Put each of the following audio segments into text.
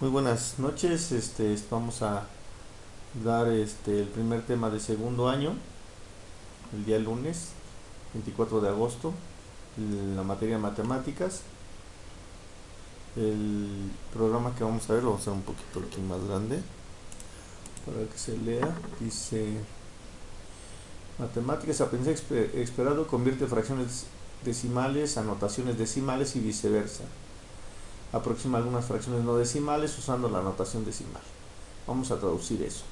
Muy buenas noches, vamos a dar el primer tema de segundo año, el día lunes 24 de agosto, la materia de matemáticas. El programa que vamos a ver lo vamos a hacer un poquito aquí más grande para que se lea. Dice: matemáticas, aprendizaje esperado, convierte fracciones decimales a notaciones decimales y viceversa. Aproxima algunas fracciones no decimales usando la notación decimal. Vamos a traducir eso.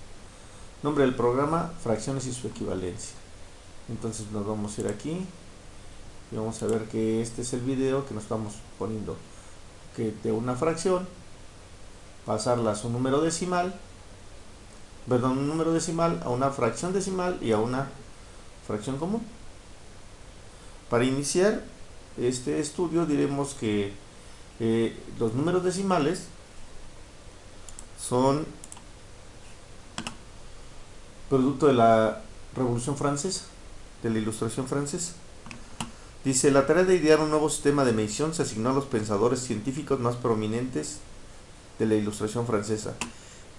Nombre del programa: fracciones y su equivalencia. Entonces nos vamos a ir aquí y vamos a ver que este es el video que nos estamos poniendo, que de una fracción pasarla a su número decimal, perdón, un número decimal a una fracción decimal y a una fracción común. Para iniciar este estudio diremos que los números decimales son producto de la Revolución Francesa, de la Ilustración Francesa. Dice: la tarea de idear un nuevo sistema de medición se asignó a los pensadores científicos más prominentes de la Ilustración Francesa.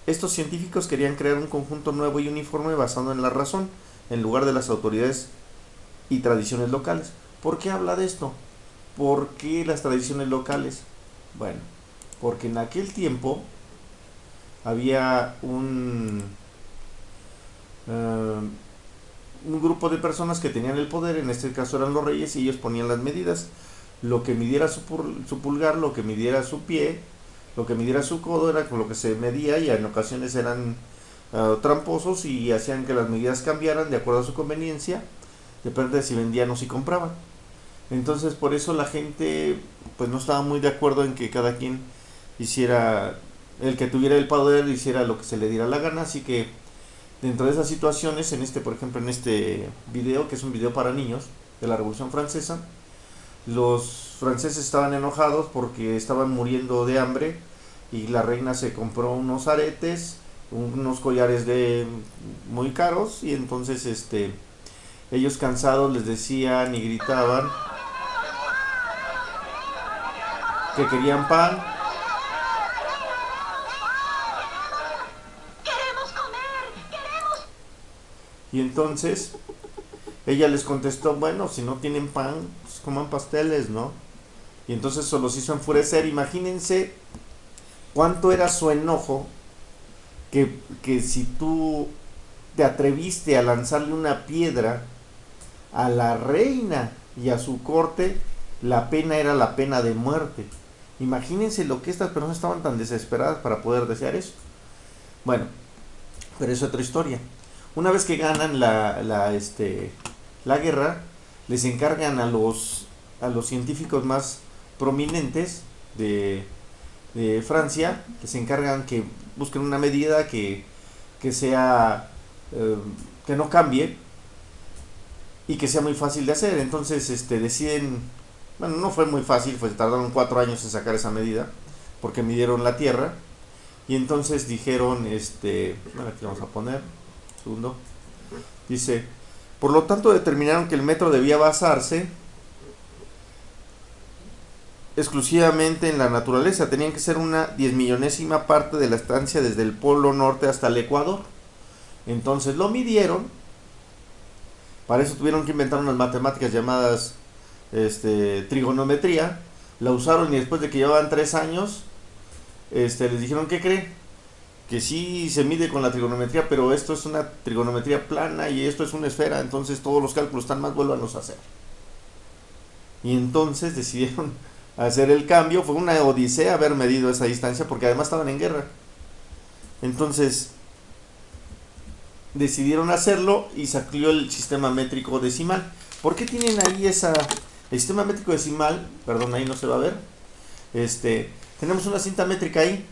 Estos científicos querían crear un conjunto nuevo y uniforme basado en la razón, en lugar de las autoridades y tradiciones locales. ¿Por qué habla de esto? ¿Por qué las tradiciones locales? Bueno, porque en aquel tiempo había un grupo de personas que tenían el poder, en este caso eran los reyes, y ellos ponían las medidas. Lo que midiera su pulgar, lo que midiera su pie, lo que midiera su codo era con lo que se medía, y en ocasiones eran tramposos y hacían que las medidas cambiaran de acuerdo a su conveniencia, depende de si vendían o si compraban. Entonces por eso la gente pues no estaba muy de acuerdo en que cada quien hiciera, el que tuviera el poder hiciera lo que se le diera la gana. Así que dentro de esas situaciones, por ejemplo en este video, que es un video para niños de la Revolución Francesa, los franceses estaban enojados porque estaban muriendo de hambre y la reina se compró unos aretes, unos collares de muy caros, y entonces ellos cansados les decían y gritaban que querían pan. Y entonces ella les contestó: bueno, si no tienen pan, pues coman pasteles, ¿no? Y entonces eso los hizo enfurecer. Imagínense cuánto era su enojo, que si tú te atreviste a lanzarle una piedra a la reina y a su corte, la pena era la pena de muerte. Imagínense lo que estas personas estaban tan desesperadas para poder desear eso. Bueno, pero es otra historia. Una vez que ganan la guerra, les encargan a los científicos más prominentes de Francia, les encargan que busquen una medida que sea, eh, que no cambie y que sea muy fácil de hacer. Entonces deciden, bueno, no fue muy fácil, tardaron 4 años en sacar esa medida, porque midieron la Tierra. Y entonces dijeron, bueno, aquí vamos a poner, segundo, dice: por lo tanto determinaron que el metro debía basarse exclusivamente en la naturaleza, tenían que ser una 10.000.000ésima parte de la estancia desde el polo norte hasta el Ecuador. Entonces lo midieron. Para eso tuvieron que inventar unas matemáticas llamadas trigonometría. La usaron, y después de que llevaban 3 años, les dijeron: ¿qué creen? Que sí se mide con la trigonometría, pero esto es una trigonometría plana y esto es una esfera, entonces todos los cálculos están mal, vuélvanlos a hacer. Y entonces decidieron hacer el cambio. Fue una odisea haber medido esa distancia, porque además estaban en guerra. Entonces decidieron hacerlo y salió el sistema métrico decimal. ¿Por qué tienen ahí el sistema métrico decimal? Perdón, ahí no se va a ver. Tenemos una cinta métrica ahí.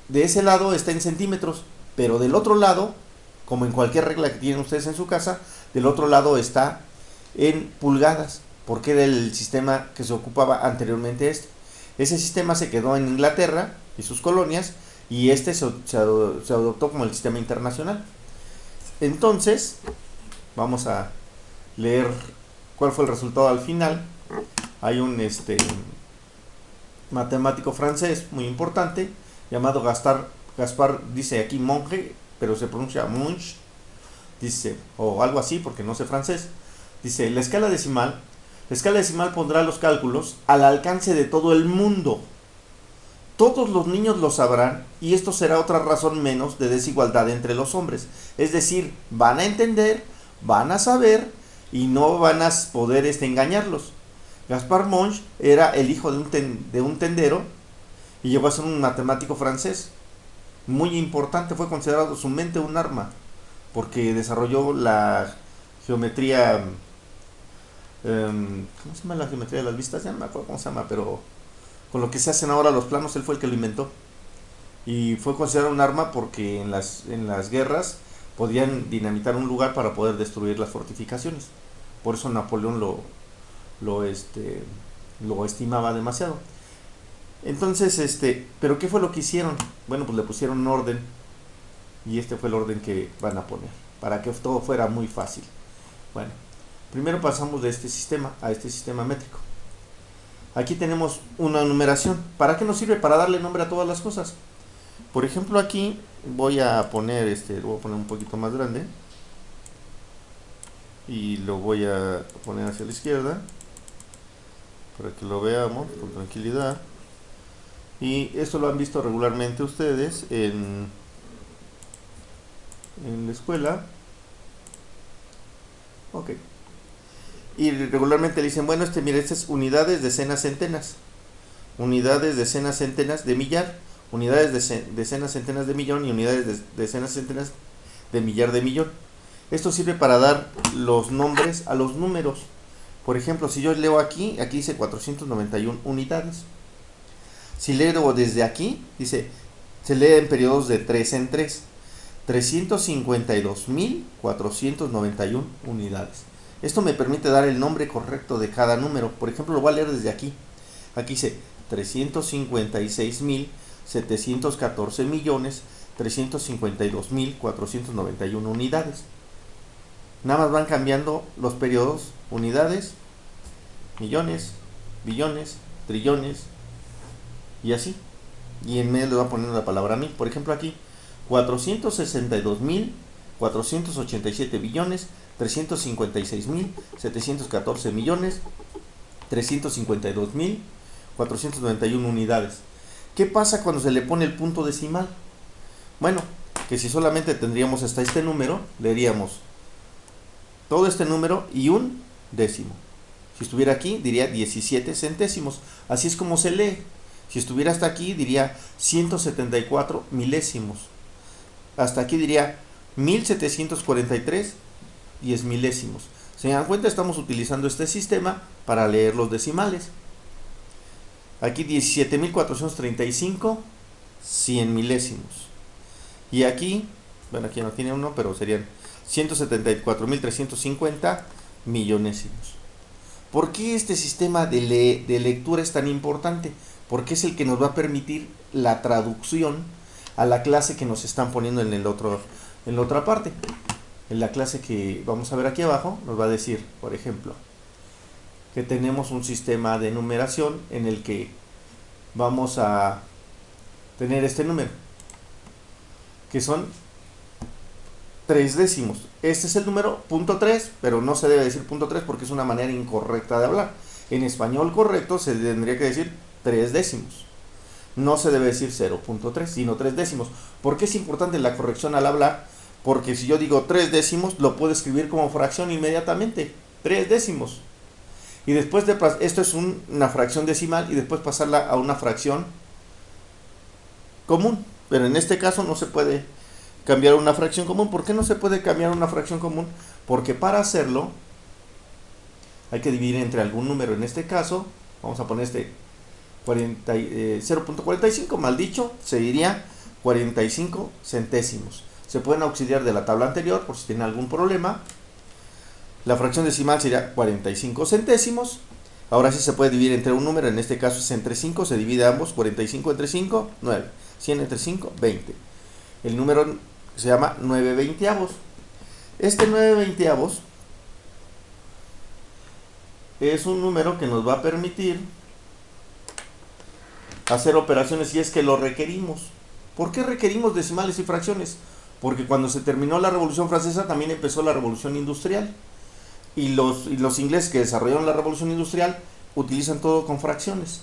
De ese lado está en centímetros, pero del otro lado, como en cualquier regla que tienen ustedes en su casa, del otro lado está en pulgadas, porque era el sistema que se ocupaba anteriormente. Ese sistema se quedó en Inglaterra y sus colonias, y se adoptó como el sistema internacional. Entonces vamos a leer cuál fue el resultado al final. Hay matemático francés muy importante, llamado Gaspar, dice aquí monje, pero se pronuncia Munch, dice, o algo así, porque no sé francés. Dice, la escala decimal pondrá los cálculos al alcance de todo el mundo. Todos los niños lo sabrán y esto será otra razón menos de desigualdad entre los hombres. Es decir, van a entender, van a saber y no van a poder engañarlos. Gaspar Monge era el hijo de un tendero y llegó a ser un matemático francés. Muy importante, fue considerado su mente un arma porque desarrolló la geometría. ¿Cómo se llama la geometría de las vistas? Ya no me acuerdo cómo se llama, pero con lo que se hacen ahora los planos, él fue el que lo inventó. Y fue considerado un arma porque en las guerras podían dinamitar un lugar para poder destruir las fortificaciones. Por eso Napoleón lo, este, lo estimaba demasiado. Entonces, ¿pero qué fue lo que hicieron? Bueno, pues le pusieron un orden y este fue el orden que van a poner para que todo fuera muy fácil. Bueno, primero pasamos de este sistema a este sistema métrico. Aquí tenemos una numeración. ¿Para qué nos sirve? Para darle nombre a todas las cosas. Por ejemplo, aquí voy a poner lo voy a poner un poquito más grande y lo voy a poner hacia la izquierda para que lo veamos con tranquilidad. Y esto lo han visto regularmente ustedes en la escuela. Ok. Y regularmente le dicen, bueno, mira, este es unidades, decenas, centenas. Unidades, decenas, centenas de millar. Unidades, decenas, centenas de millón. Y unidades, decenas, centenas de millar de millón. Esto sirve para dar los nombres a los números. Por ejemplo, si yo leo aquí dice 491 unidades. Si leo desde aquí, dice, se lee en periodos de 3 en 3. 352.491 unidades. Esto me permite dar el nombre correcto de cada número. Por ejemplo, lo voy a leer desde aquí. Aquí dice 356.714.352.491 unidades. Nada más van cambiando los periodos, unidades, millones, billones, trillones y así. Y en medio le va poniendo la palabra mil. Por ejemplo, aquí 462.487 billones 356.714 millones 352.491 unidades. ¿Qué pasa cuando se le pone el punto decimal? Bueno, que si solamente tendríamos hasta este número, leeríamos todo este número y un décimo. Si estuviera aquí, diría 17 centésimos. Así es como se lee. Si estuviera hasta aquí, diría 174 milésimos. Hasta aquí diría 1743 10 milésimos. Se dan cuenta, estamos utilizando este sistema para leer los decimales. Aquí 17.435 100 milésimos. Y aquí, bueno, aquí no tiene uno, pero serían 174.350 millonésimos. ¿Por qué este sistema de lectura es tan importante? Porque es el que nos va a permitir la traducción a la clase que nos están poniendo en la otra parte. En la clase que vamos a ver aquí abajo nos va a decir, por ejemplo, que tenemos un sistema de numeración en el que vamos a tener este número, que son 3 décimos. Este es el número .3, pero no se debe decir .3 porque es una manera incorrecta de hablar. En español correcto se tendría que decir 3 décimos. No se debe decir 0.3, sino 3 décimos. ¿Por qué es importante la corrección al hablar? Porque si yo digo 3 décimos, lo puedo escribir como fracción inmediatamente. 3 décimos. Y después esto es una fracción decimal y después pasarla a una fracción común. Pero en este caso no se puede cambiar una fracción común. ¿Por qué no se puede cambiar una fracción común? Porque para hacerlo hay que dividir entre algún número. En este caso, vamos a poner 0.45, mal dicho, se diría 45 centésimos. Se pueden auxiliar de la tabla anterior por si tienen algún problema. La fracción decimal sería 45 centésimos. Ahora sí se puede dividir entre un número, en este caso es entre 5, se divide ambos, 45 entre 5, 9, 100 entre 5, 20. El número se llama 9 veinteavos. Este 9 veinteavos es un número que nos va a permitir hacer operaciones si es que lo requerimos. ¿Por qué requerimos decimales y fracciones? Porque cuando se terminó la Revolución Francesa también empezó la Revolución Industrial. Y los ingleses que desarrollaron la Revolución Industrial utilizan todo con fracciones.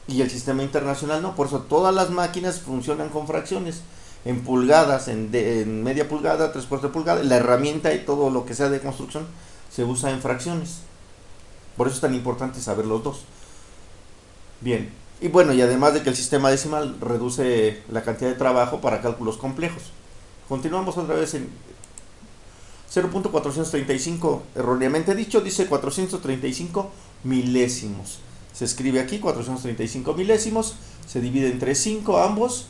Y el sistema internacional no, por eso todas las máquinas funcionan con fracciones. En pulgadas, en media pulgada, 3/4 pulgada, la herramienta y todo lo que sea de construcción se usa en fracciones. Por eso es tan importante saber los dos. Bien, y bueno, y además de que el sistema decimal reduce la cantidad de trabajo para cálculos complejos. Continuamos otra vez en 0.435, erróneamente dicho, dice 435 milésimos. Se escribe aquí 435 milésimos, se divide entre 5 ambos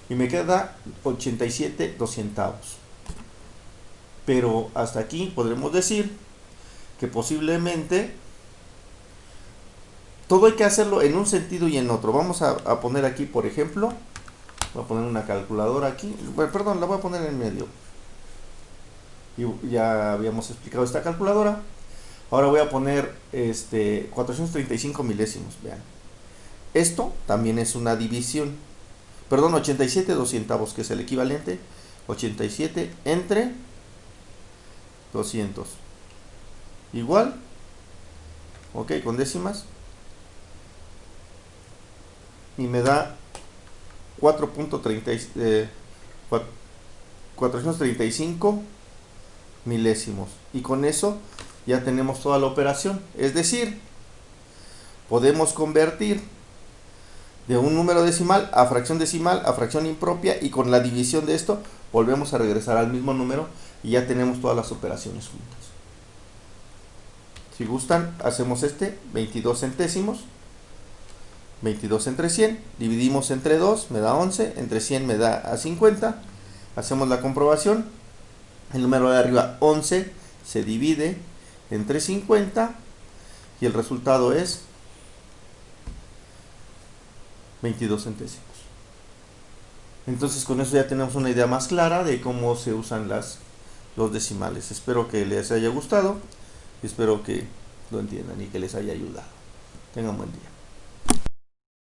y me queda 87 doscientavos. Pero hasta aquí podremos decir que posiblemente todo hay que hacerlo en un sentido y en otro. Vamos a poner aquí, por ejemplo, voy a poner una calculadora aquí, bueno, perdón, la voy a poner en medio. Y ya habíamos explicado esta calculadora. Ahora voy a poner 435 milésimos, vean. Esto también es una división. Perdón, 87 doscientavos, que es el equivalente. 87 entre 200. Igual. Ok, con décimas. Y me da 435 milésimos. Y con eso ya tenemos toda la operación. Es decir, podemos convertir de un número decimal a fracción impropia, y con la división de esto volvemos a regresar al mismo número y ya tenemos todas las operaciones juntas. Si gustan, hacemos 22 centésimos. 22 entre 100, dividimos entre 2, me da 11, entre 100 me da a 50. Hacemos la comprobación. El número de arriba, 11, se divide entre 50 y el resultado es 22 centésimos. Entonces con eso ya tenemos una idea más clara de cómo se usan los decimales. Espero que les haya gustado y espero que lo entiendan y que les haya ayudado. Tengan buen día.